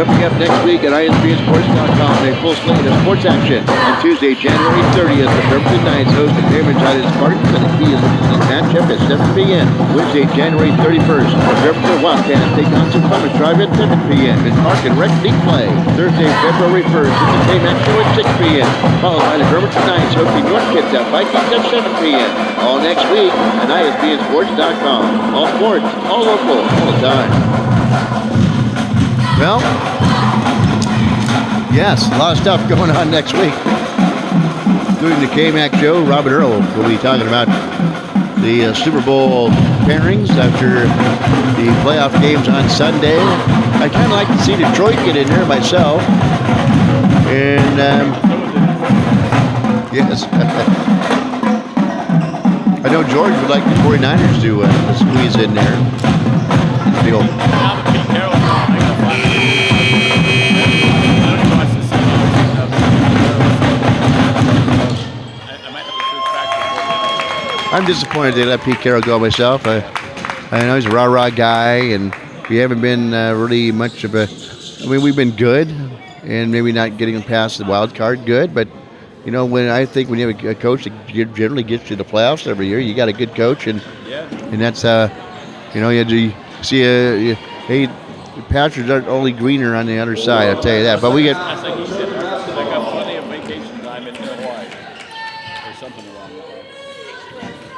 Coming up next week at ISBNSports.com, a full slate of sports action. On Tuesday, January 30th, the Bremerton Knights host the Bremerton Spartans and the key is the matchup at 7 p.m. Wednesday, January 31st, the Bremerton Wildcats take on Suquamish Drive at 7 p.m. in Park and Rec League play. Thursday, February 1st, it's the K-Max show at 6 p.m. Followed by the Bremerton Knights hosting North Kitsap Vikings at 7 p.m. All next week at ISBNSports.com. All sports, all local, all the time. Well, yes, a lot of stuff going on next week. Including the K-Mac show. Robert Earl will be talking about the Super Bowl pairings after the playoff games on Sunday. I'd kind of like to see Detroit get in there myself. And, yes. I know George would like the 49ers to squeeze in there. Big old I'm disappointed they let Pete Carroll go myself. I know he's a rah-rah guy, and we haven't been really much of a... I mean, we've been good, and maybe not getting past the wild card good, but, you know, when you have a coach that generally gets you to the playoffs every year, you got a good coach, and that's, you know, you see, hey, the pastures aren't only greener on the other side, I'll tell you that, but we get... That's like he said, I got plenty of vacation time in Hawaii, or something along that way.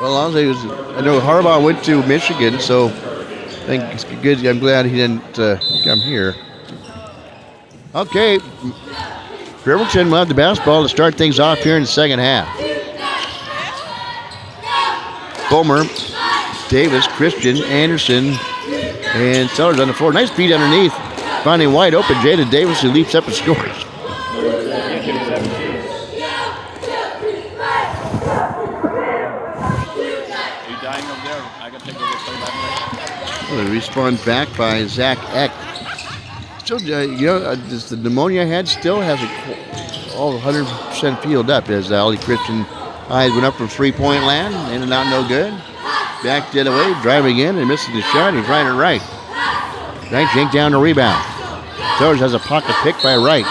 Well, I know Harbaugh went to Michigan, so I think it's good. I'm glad he didn't come here. Okay, Bremerton will have the basketball to start things off here in the second half. Bomer, Davis, Christian, Anderson, and Sellers on the floor. Nice beat underneath. Finding wide open Jada Davis, who leaps up and scores. The respawn back by Zach Eck. Still, you know, the pneumonia head still has all 100% filled up as Ollie Christian eyes went up from three-point land, ended out no good. Back the other way, driving in and missing the shot. He's right and right. Knight yanked down the rebound. Torres has a pocket pick by Wright.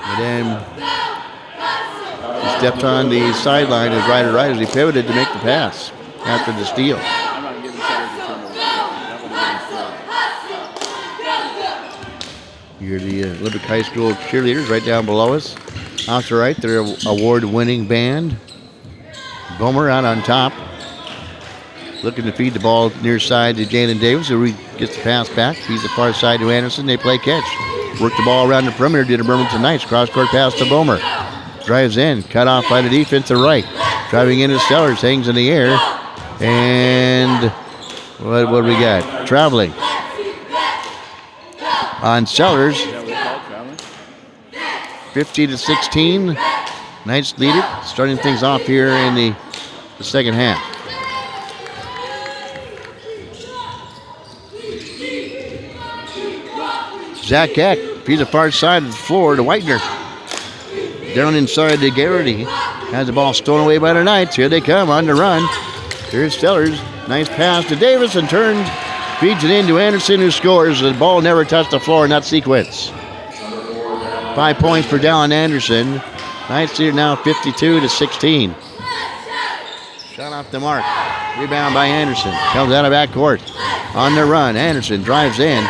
And then he stepped on the sideline as right and right as he pivoted to make the pass after the steal. You're the Olympic High School cheerleaders right down below us. Off to right, their award-winning band. Bomer out on top. Looking to feed the ball near side to Jalen Davis, who gets the pass back. Feeds the far side to Anderson. They play catch. Work the ball around the perimeter to the Bremerton Knights. Cross-court pass to Bomer. Drives in. Cut off by the defensive right. Driving into Sellers. Hangs in the air. And what do we got? Traveling. On Sellers. 50-16. Knights lead it. Starting things off here in the second half. Zach Eck feeds the far side of the floor to Whitener. Down inside to Garrity. Has the ball stolen away by the Knights. Here they come on the run. Here's Sellers. Nice pass to Davis and turns. Feeds it in to Anderson, who scores. The ball never touched the floor in that sequence. 5 points for Dallin Anderson. Knights here now 52-16. Shot off the mark. Rebound by Anderson. Comes out of backcourt. On the run. Anderson drives in.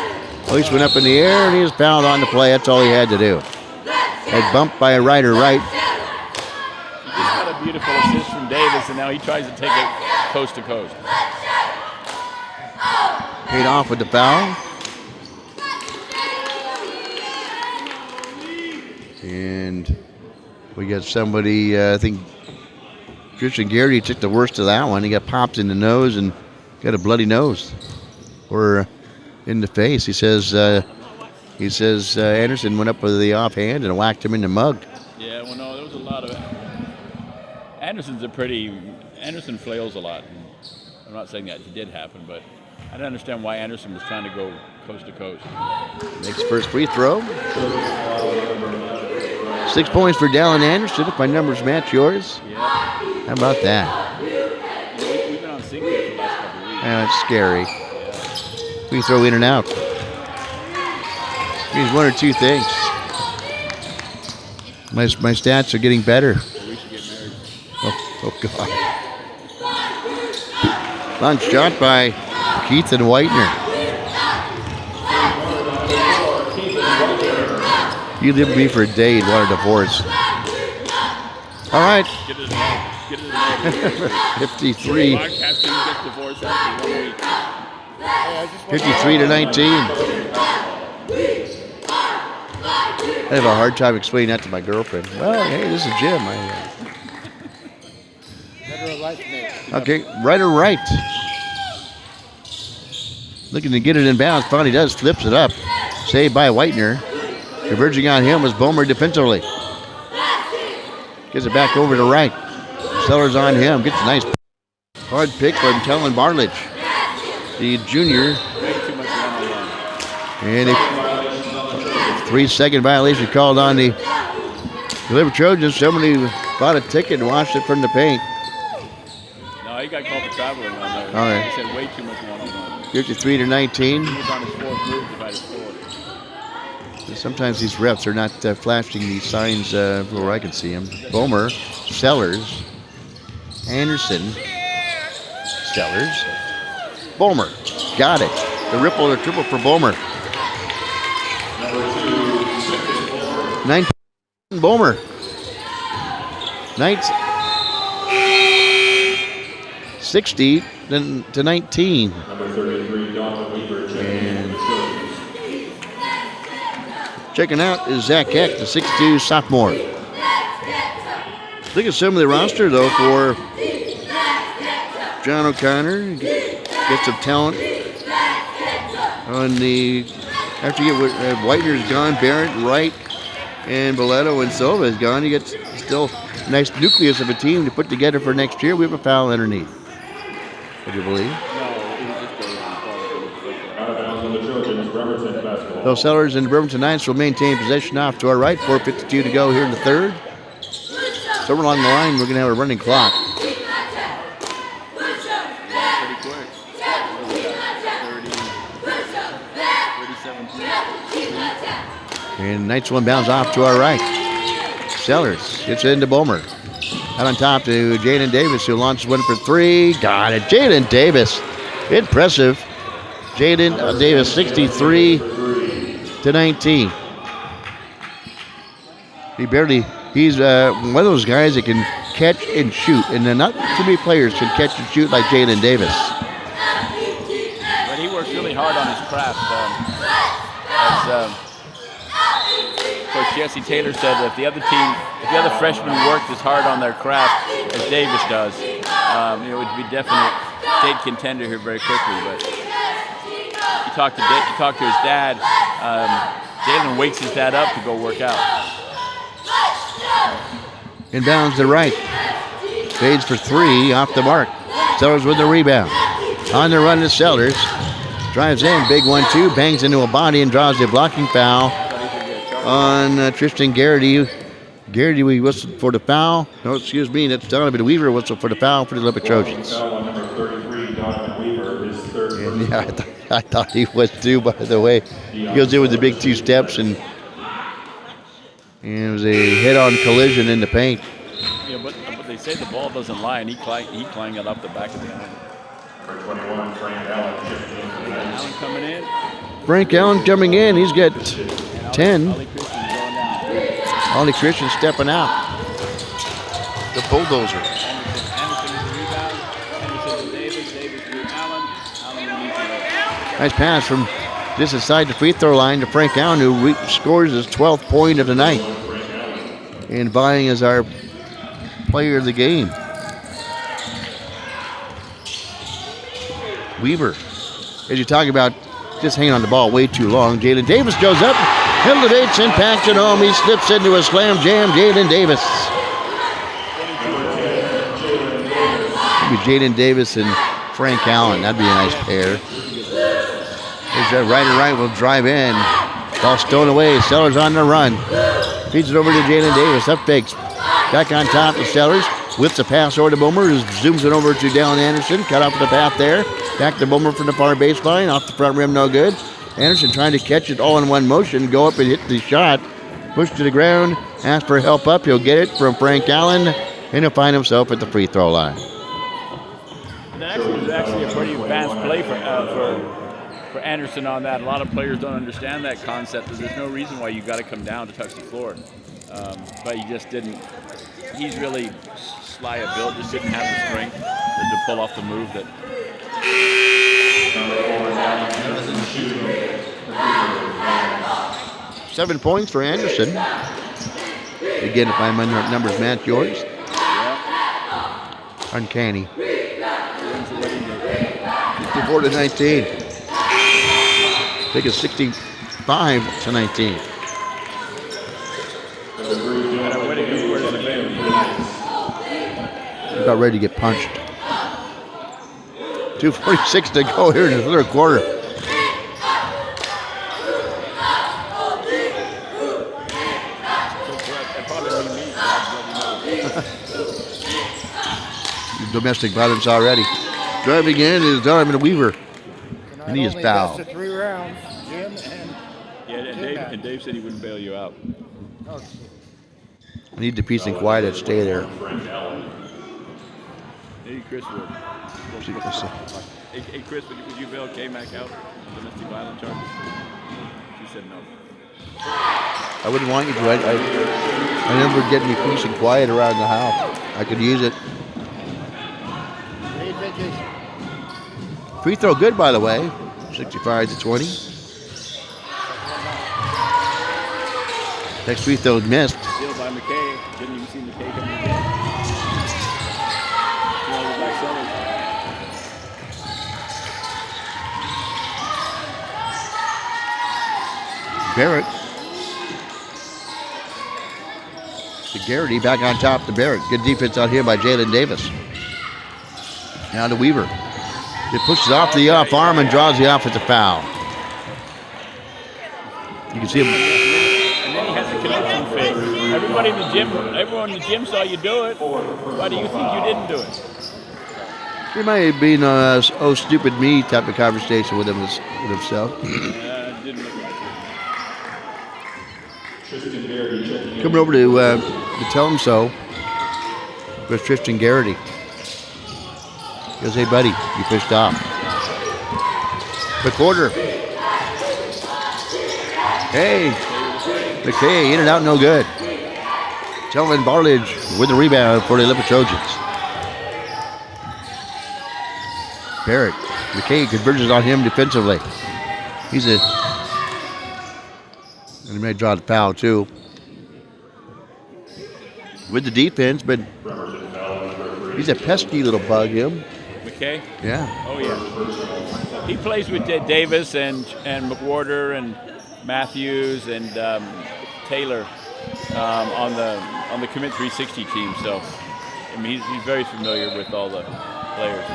Hoist went up in the air, and he was fouled on the play. That's all he had to do. Had bumped by a rider right. He just got a beautiful assist from Davis, and now he tries to take it coast to coast. Paid off with the foul. And we got somebody, I think Christian Garrity took the worst of that one. He got popped in the nose and got a bloody nose. Or in the face. He says Anderson went up with the offhand and whacked him in the mug. Yeah, well, no, there was a lot of it. Anderson flails a lot. I'm not saying that it did happen, but I don't understand why Anderson was trying to go coast to coast. Makes first free throw. 6 points for Dallin Anderson, if my numbers match yours. Yeah. How about that? We've been on sync for the last couple of weeks. Yeah, it's scary. Yeah. Free throw in and out. Means one or two things. My stats are getting better. We should get married. Oh God. Long shot by Keith and Whitener. You live with me for a day, you'd want a divorce. All right. Get it in. Get it in. 53. Broadcasting gets divorced after 1 week. 53 to 19. I have a hard time explaining that to my girlfriend. Well, hey, this is Jim. Okay, right or right. Looking to get it in bounds. Finally does. Flips it up. Saved by Whitener. Converging on him was Bomer defensively. Gets it back over to right. Sellers on him. Gets a nice hard pick from Kellen Bartlett, the junior. And a 3-second violation called on the Liberty Trojans. Somebody bought a ticket and watched it from the paint. No, he got called for traveling on there. All right. He said way too much one-on-one. 53 to 19. He was on his fourth move if I'd scored. Sometimes these refs are not flashing these signs where I can see them. Bomer, Sellers, Anderson, Sellers, Bomer. Got it. The ripple or triple for Bomer. 19 Bomer. Knights 60 to 19. Number 33, Don Weaver. And checking out is Zach Heck, the 6'2 sophomore. Look at some of the roster, though, for John O'Connor. Get some talent on the... After you get Whitener's gone, Barrett, Wright, and Boleto and Silva is gone. You get still a nice nucleus of a team to put together for next year. We have a foul underneath. Would you believe? Out of bounds on the Trojans, Bremerton basketball. Those Sellers and the Bremerton Knights will maintain possession off to our right. 4:52 to go here in the third. Somewhere along the line, we're going to have a running clock. Pretty quick. 37. And Knights one bounce off to our right. Sellers gets it into Bomer. Out on top to Jaden Davis, who launches one for three. Got it. Jaden Davis. Impressive. Jaden Davis, 63 to 19. He's one of those guys that can catch and shoot, and then not too many players can catch and shoot like Jaden Davis. But he works really hard on his craft. Coach Jesse Taylor said that if the other freshmen worked as hard on their craft as Davis does, it would be definite state contender here very quickly. But he talked to his dad. Jalen wakes his dad up to go work out. Inbounds to right. Fades for three, off the mark. Sellers with the rebound. On the run to Sellers. Drives in, big 1-2, bangs into a body and draws a blocking foul on Tristan Garrity. Garrity, we whistled for the foul. No, excuse me, that's Donovan Weaver whistled for the foul for the Liberty Trojans. Foul on number 33, Donovan Weaver, his third. And yeah, I thought he was too, by the way. He goes in with the big 2 steps, and it was a head-on collision in the paint. Yeah, but they say the ball doesn't lie, and he clanged it up the back of the iron. Number 21, Frank Allen. Allen coming in. Frank Allen coming in. He's got 10. Ollie Christian's going down. Ollie Christian stepping out. The bulldozer. Anderson is the rebound. Anderson to Davis. Davis to Allen. Allen releases it. Nice pass from just inside the free throw line to Frank Allen, who scores his 12th point of the night. And vying as our player of the game. Weaver, as you talk about just hanging on the ball way too long, Jaden Davis goes up, elevates, impacts it home. He slips into a slam jam. Jaden Davis. Maybe Jaden Davis and Frank Allen. That'd be a nice pair. There's that right and right will drive in. Ball stolen away. Sellers on the run. Feeds it over to Jaden Davis. Up fakes. Back on top to Sellers. Whips the pass over to Bomer, who zooms it over to Dallin Anderson. Cut off the path there. Back to Bomer from the far baseline. Off the front rim, no good. Anderson trying to catch it all in one motion, go up and hit the shot, push to the ground, ask for help up. He'll get it from Frank Allen, and he'll find himself at the free throw line. That was actually a pretty advanced play for Anderson on that. A lot of players don't understand that concept. There's no reason why you got to come down to touch the floor, but he just didn't. He's really sly of build, just didn't have the strength to pull off the move that. 7 points for Anderson. Again, if my numbers match yours. Yeah. Uncanny. 54-19. Take it 65-19. About ready to get punched. 2:46 to go here in the third quarter. Domestic violence already. Driving in is Donovan Weaver. And he is fouled. 3 rounds, Jim and Dave said he wouldn't bail you out. I need the peace and quiet to stay there. Hey, Chris would. Hey, Chris, would you bail K-Mac out on domestic violence charges? She said no. I wouldn't want you to. I never get any peace and quiet around the house. I could use it. Free throw good, by the way. 65-20. Next free throw missed. Steal by McKay. Didn't even see McKay coming in. By Sellers. Barrett. To Garrity, back on top to Barrett. Good defense out here by Jalen Davis. Now to Weaver. It pushes off the off arm and draws the offensive foul. You can see him. And then he has a connection fake. Everyone in the gym saw you do it. Why do you think you didn't do it? He might have been a oh stupid me type of conversation with himself. Didn't look like it. Coming over to tell him so was Tristan Garrity. He goes, hey buddy, you pushed off. The quarter. Hey, McKay, in and out, no good. Telvin Barledge with the rebound for the Olympic Trojans. Barrett, McKay converges on him defensively. And he may draw the foul too. With the defense, but he's a pesky little bug, him. McKay? Yeah. Oh, yeah. He plays with Davis and McWhorter and Matthews and Taylor on the Commit 360 team. So, I mean, he's very familiar with all the players.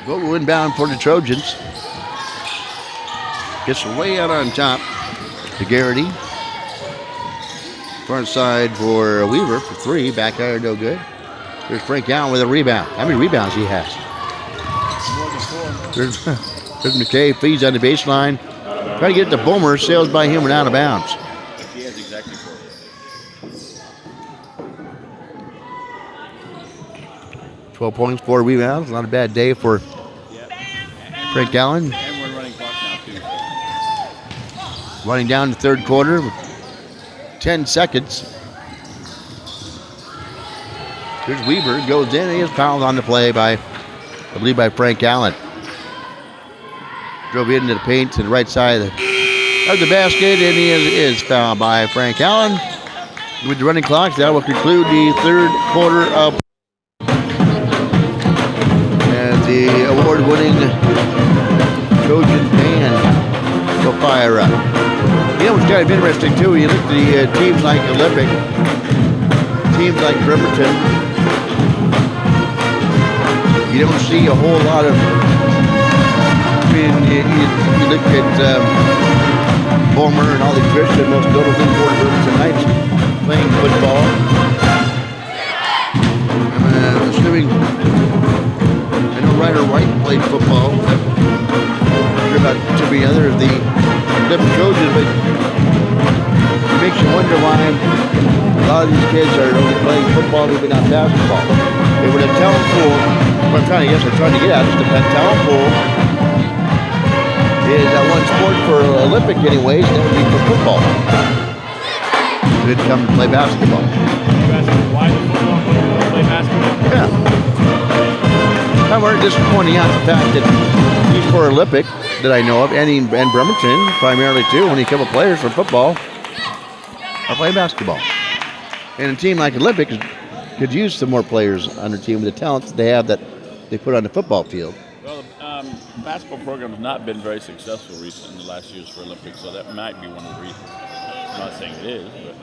Go inbound for the Trojans. Gets way out on top to Garrity. Front side for Weaver for 3. Back iron, no good. There's Frank Allen with a rebound. How many rebounds he has? There's McKay, feeds on the baseline. Trying to get it to Boomer. Sails by him and out of bounds. He has exactly 4. 12 points, 4 rebounds. Not a bad day for Frank Allen. And we're running clock now, too. Running down the third quarter with 10 seconds. Here's Weaver, goes in, and he is fouled on the play by Frank Allen. Drove into the paint to the right side of the basket, and he is fouled by Frank Allen. With the running clock, that will conclude the third quarter of and the award-winning Trojan band will fire up. You know what's kind of interesting too? You look at the teams like Olympic, teams like Bremerton. You don't see a whole lot of. I mean, you look at Homer and Ollie Christian, most notably for tonight, playing football. I'm assuming I know Ryder White played football. I'm sure about to be other of the up the Trojans, but it makes you wonder why a lot of these kids are only playing football, maybe not basketball. They were a talent pool. What I'm trying to get at is the talent pool is that one sport for Olympic anyways, that would be for football. They'd come to play basketball. Why the football players play basketball? Yeah. However, just pointing out the fact that these four Olympic that I know of, and Bremerton primarily too, only a couple players for football are playing basketball. And a team like Olympic could use some more players on their team with the talents they have that they put on the football field. Well, the basketball program has not been very successful recently in the last years for Olympics, so that might be one of the reasons. I'm not saying it is, but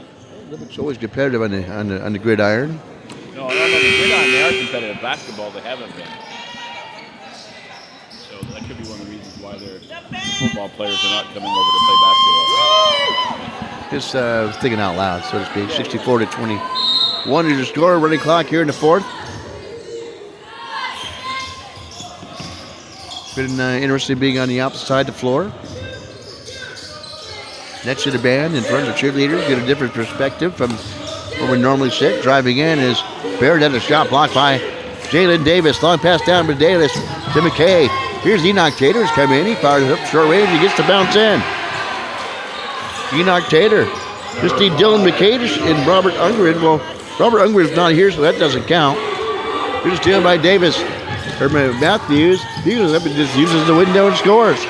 Olympic's always competitive on the gridiron. no, on the gridiron they are competitive. Basketball they haven't been. So that could be one of the reasons why their football players are not coming over to play basketball. Just thinking out loud, so to speak. 64-21 is the score. Running clock here in the fourth. Been interesting being on the opposite side of the floor. Next to the band, in front of the cheerleaders, get a different perspective from where we normally sit. Driving in is Baird at a shot blocked by Jalen Davis. Long pass down to Davis to McKay. Here's Enoch Tater's come in. He fires it up short range. He gets to bounce in. Enoch Tater. Just need Dylan McKay and Robert Ungren. Well, Robert Ungren's not here, so that doesn't count. Here's a steal by Davis. Or Matthews. He goes up and just uses the window and scores.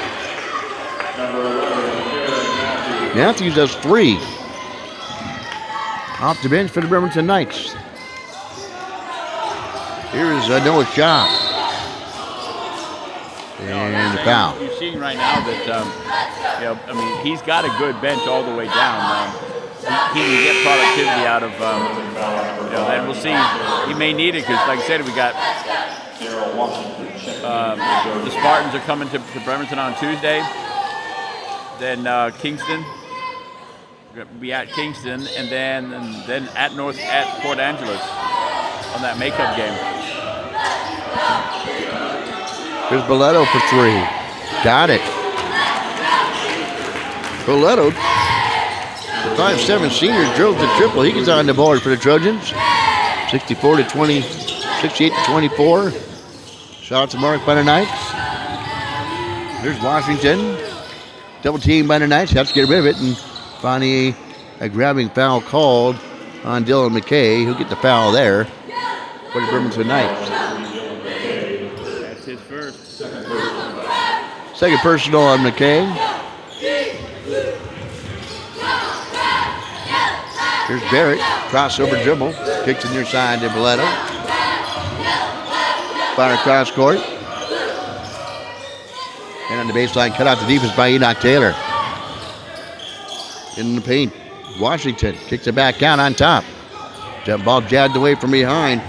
Matthews does 3. Off the bench for the Bremerton Knights. Here's Noah Shaw. And the foul. You're seeing right now that, he's got a good bench all the way down. He can get productivity out of, and we'll see. He may need it because, like I said, we got the Spartans are coming to Bremerton on Tuesday. Then Kingston. We're going to be at Kingston, and then at Port Angeles on that makeup game. Here's Boletto for 3. Got it. Boletto, the 5'7" senior, drills the triple. He gets on the board for the Trojans. 64-20, 68-24. Shots marked by the Knights. There's Washington. Double team by the Knights. Has to get rid of it. And finally, a grabbing foul called on Dylan McKay, who get the foul there for the Bremerton Knights. That's his first. Second personal on McKay. Here's Barrett, crossover dribble, kicks it near side to Boletto. Fire cross court. And on the baseline, cut out the defense by Enoch Taylor. In the paint, Washington kicks it back out on top. Jump ball jabbed away from behind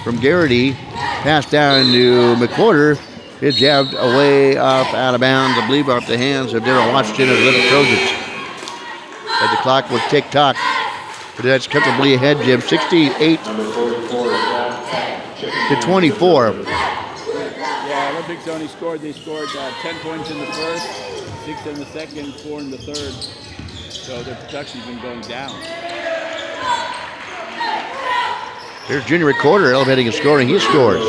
from Garrity. Pass down to McWhorter. It's jabbed away off out of bounds, I believe, off the hands of Darrell Washington of the Little Trojans. As the clock was tick-tock. But that's comfortably ahead, Jim. 68-24. Yeah, Olympics only scored. They scored 10 points in the first, 6 in the second, 4 in the third. So their production's been going down. There's Junior Recorder elevating and scoring. He scores.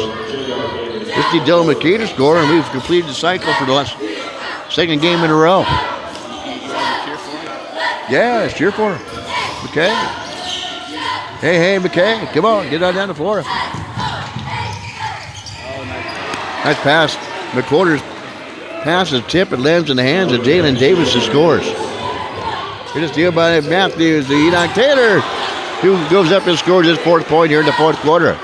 Just need Dylan McKay to score, and we've completed the cycle for the last second game in a row. Yeah, let's cheer for him. McKay. Hey, McKay. Come on, get on down the floor. Nice pass. McWhorter's pass is tipped and lands in the hands of Jalen Davis, who scores. Here's a steal by Matthews to Enoch Taylor, who goes up and scores his 4th point here in the 4th quarter.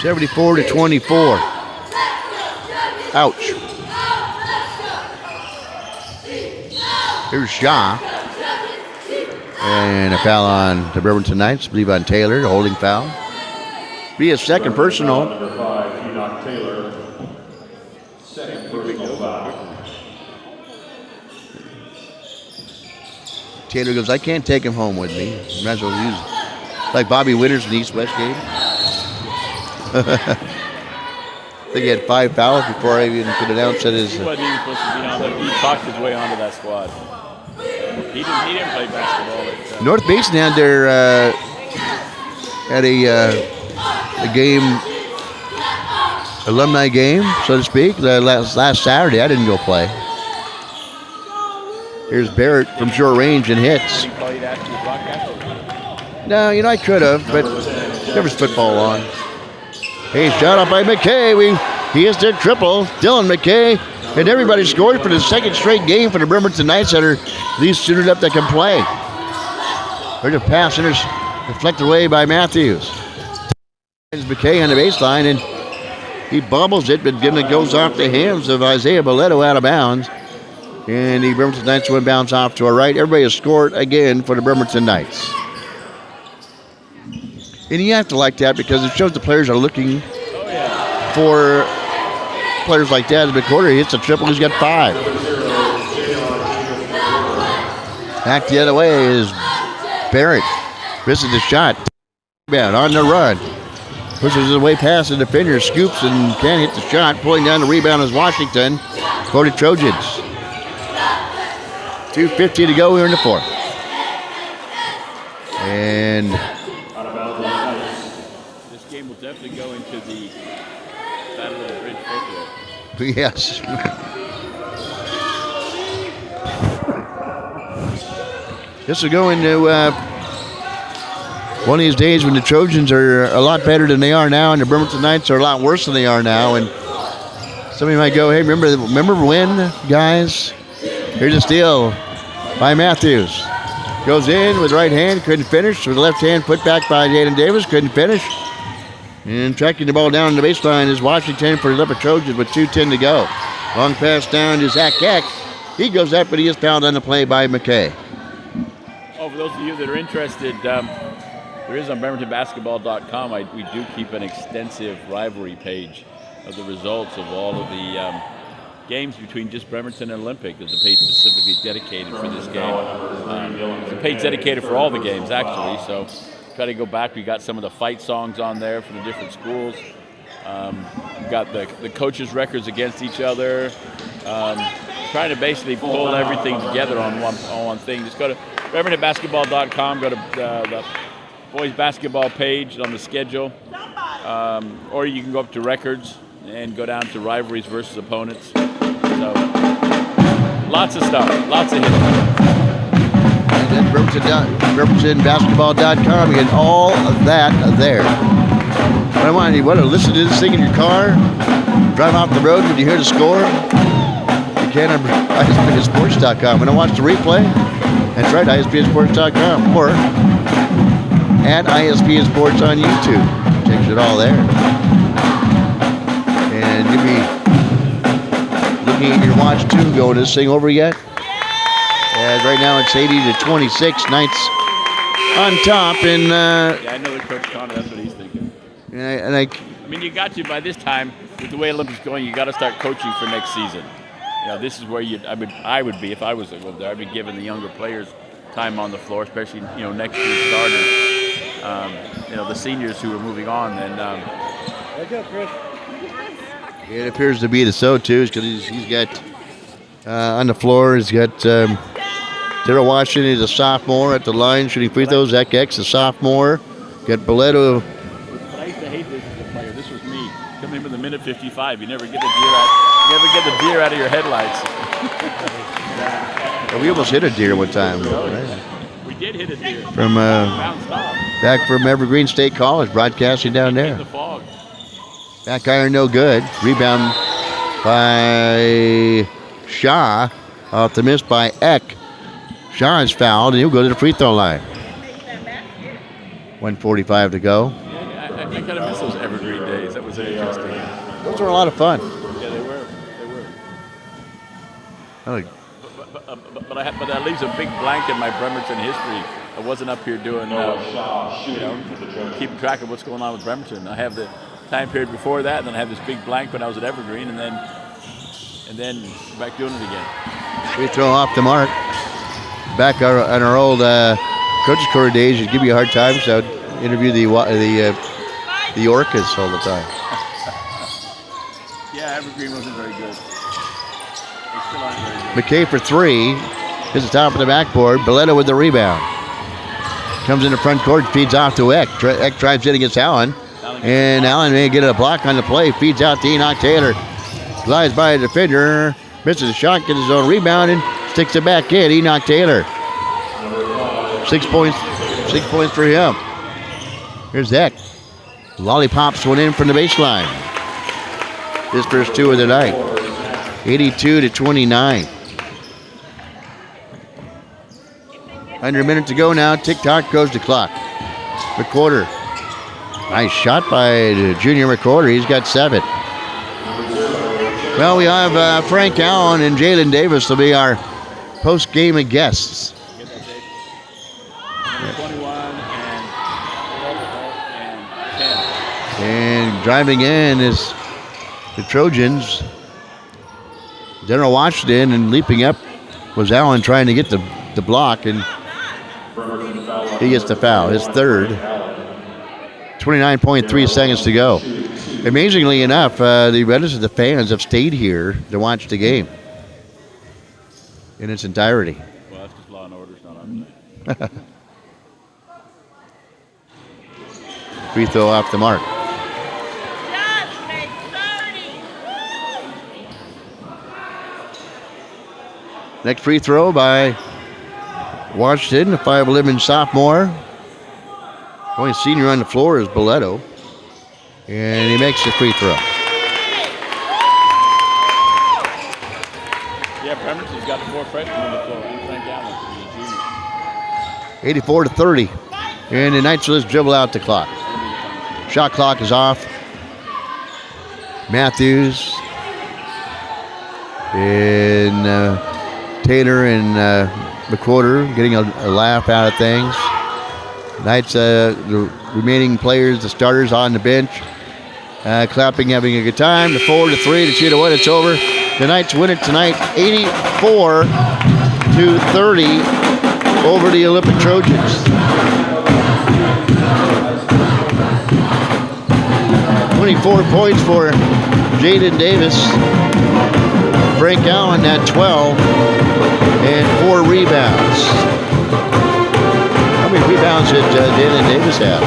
74-24. Ouch. Here's Shaw. And a foul on the Bremerton Knights, I believe on Taylor, a holding foul. Be a second personal. Number 5, Enoch Taylor. Second personal foul. Taylor goes, I can't take him home with me. Might as well use it. Like Bobby Winters in the East-West game. think he had 5 fouls before I even could announce that his. He wasn't even supposed to be on there. He talked his way onto that squad. He didn't play basketball. North Basin had their had a game, alumni game, so to speak, last Saturday. I didn't go play. Here's Barrett from short range and hits. No, I could have, but there was football on. Hey, shot up by McKay. He hits their triple. Dylan McKay. And everybody scored for the second straight game for the Bremerton Knights that are these suited up that can play. There's a pass deflected away by Matthews. McKay on the baseline, and he bobbles it, but it goes off the hands of Isaiah Boleto out of bounds. And the Bremerton Knights will bounce off to our right. Everybody has scored again for the Bremerton Knights. And you have to like that because it shows the players are looking for players like that. As McCorder hits a triple, he's got 5. Back the other way is Barrett. Misses the shot. On the run. Pushes his way past the defender, scoops and can't hit the shot. Pulling down the rebound is Washington for the Trojans. 2:50 to go here in the 4th. And this game will definitely go into the Battle of the Bridge folklore. yes. This will go into one of these days when the Trojans are a lot better than they are now, and the Bremerton Knights are a lot worse than they are now. And somebody might go, "Hey, remember when, guys?" Here's a steal by Matthews. Goes in with right hand, couldn't finish. With left hand, put back by Jaden Davis, couldn't finish. And tracking the ball down on the baseline is Washington for the Upper Trojans with 2:10 to go. Long pass down to Zach Keck. He goes up, but he is fouled on the play by McKay. Oh, for those of you that are interested, there is on BremertonBasketball.com. We do keep an extensive rivalry page of the results of all of the games between just Bremerton and Olympic. There's a page specifically dedicated for this game. There's a page dedicated for all the games, actually. So try to go back. We got some of the fight songs on there from the different schools. We got the coaches' records against each other. Trying to basically pull everything together on one thing. Just go to BremertonBasketball.com. Go to the boys basketball page on the schedule, or you can go up to records and go down to rivalries versus opponents. So lots of stuff, lots of hits. And then BremertonBasketball.com, you get all of that there. But I want you to listen to this thing in your car, drive off the road when you hear the score. You can on ISPNSports.com. When I watch the replay, that's right, ISPNSports.com, or at ISPN Sports on YouTube. Checks it all there. And you'll be looking at your watch too, going this thing over yet? As right now it's 80-26, Knights on top. And yeah, I know that Coach Connor, that's what he's thinking. And I mean, you got to, by this time, with the way Olympics going, you got to start coaching for next season. This is where I would be if I was there. I'd be giving the younger players time on the floor, especially next year's starters. The seniors who are moving on. And Chris. It appears to be the so too, because he's got on the floor. He's got Daryl Washington is a sophomore at the line shooting free throws. Zach X, a sophomore. Got Boleto. But I used to hate this as a player. This was me coming in with a minute 55. You never get the deer out of your headlights. We almost hit a deer one time. We did hit a deer. From back from Evergreen State College, broadcasting down there. The fog. Back iron no good. Rebound by Shaw. Off the miss by Eck. Shaw is fouled, and he'll go to the free throw line. 1:45 to go. Yeah, I kind of miss those Evergreen days. That was interesting. Those were a lot of fun. Yeah, they were. But that leaves a big blank in my Bremerton history. I wasn't up here doing, keeping track of what's going on with Bremerton. I have the time period before that, and then I have this big blank when I was at Evergreen, and then back doing it again. Free throw off the mark. Back on our old coaches' corps days, you'd give you a hard time, so I'd interview the orcas all the time. Evergreen wasn't very good. They still aren't very good. McKay for 3. Hits the top of the backboard. Belletto with the rebound. Comes in the front court, feeds off to Eck. Eck drives in against Allen. And Allen may get a block on the play. Feeds out to Enoch Taylor. Glides by a defender. Misses a shot, gets his own rebound, and sticks it back in. Enoch Taylor. 6 points. 6 points for him. Here's Eck. Lollipops one in from the baseline. His first 2 of the night. 82-29. Under a minute to go now. Tick-tock goes the clock. McWhorter. Nice shot by the junior McWhorter. He's got 7. Well, we have Frank Allen and Jalen Davis will be our post-game guests. Get that, Jake. Number 21 and 10. And driving in is the Trojans. General Washington, and leaping up was Allen trying to get the block, and he gets the foul, his third. 29.3 seconds to go. Amazingly enough, the rest of the fans have stayed here to watch the game in its entirety. Well, that's because Law and Order's not on tonight. Free throw off the mark. Next free throw by Washington, a 5'11" sophomore. Only senior on the floor is Belletto. And he makes the free throw. Yeah, Bremerton's got 4 freshmen on the floor. And Frank Allen, he's a junior. 84-30. And the Knights will just dribble out the clock. Shot clock is off. Matthews. And Taylor and McWhorter getting a laugh out of things. Knights, the remaining players, the starters on the bench, clapping, having a good time. The 4-3 to shoot a win. It's over. The Knights win it tonight, 84-30 over the Olympic Trojans. 24 points for Jaden Davis. Frank Allen at 12 and 4 rebounds. How many rebounds did Jalen Davis have?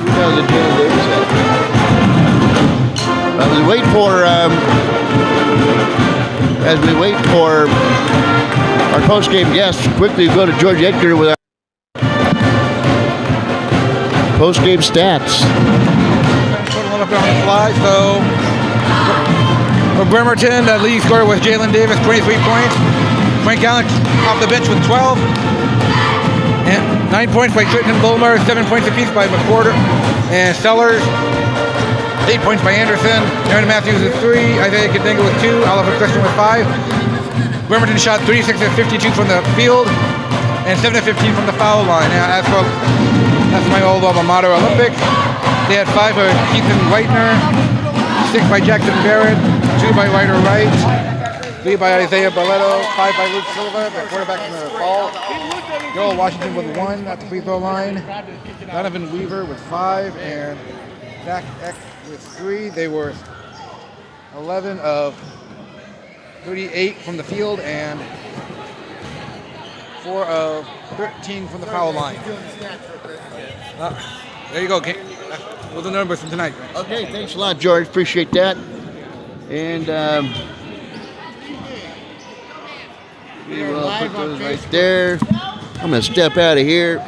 Rebounds did Jalen Davis have? As we wait for our post-game guests, quickly go to George Edgar with our post-game stats. Put a little bit on the fly. So for Bremerton, the leading scorer was Jalen Davis, 23 points. Frank Allen off the bench with 12. And 9 points by Clinton and Bulmer, 7 points apiece by McWhorter and Sellers. 8 points by Anderson. Aaron Matthews with 3. Isaiah Kadenga with 2. Oliver Christian with 5. Bremerton shot 36 of 52 from the field and 7 of 15 from the foul line. Now, that's my old alma mater, Olympic. They had 5 by Ethan Whitener, 6 by Jackson Barrett, 2 by Ryder Wright, 3 by Isaiah Belletto, 5 by Luke Silva, the quarterback from the fall. Joel Washington with 1 at the free throw line. Donovan Weaver with 5, and Zach Eck with 3. They were 11 of 38 from the field and 4 of 13 from the foul line. There you go, King. Those are the numbers from tonight. Okay, thanks a lot, George. Appreciate that. And we will put those right there. I'm going to step out of here.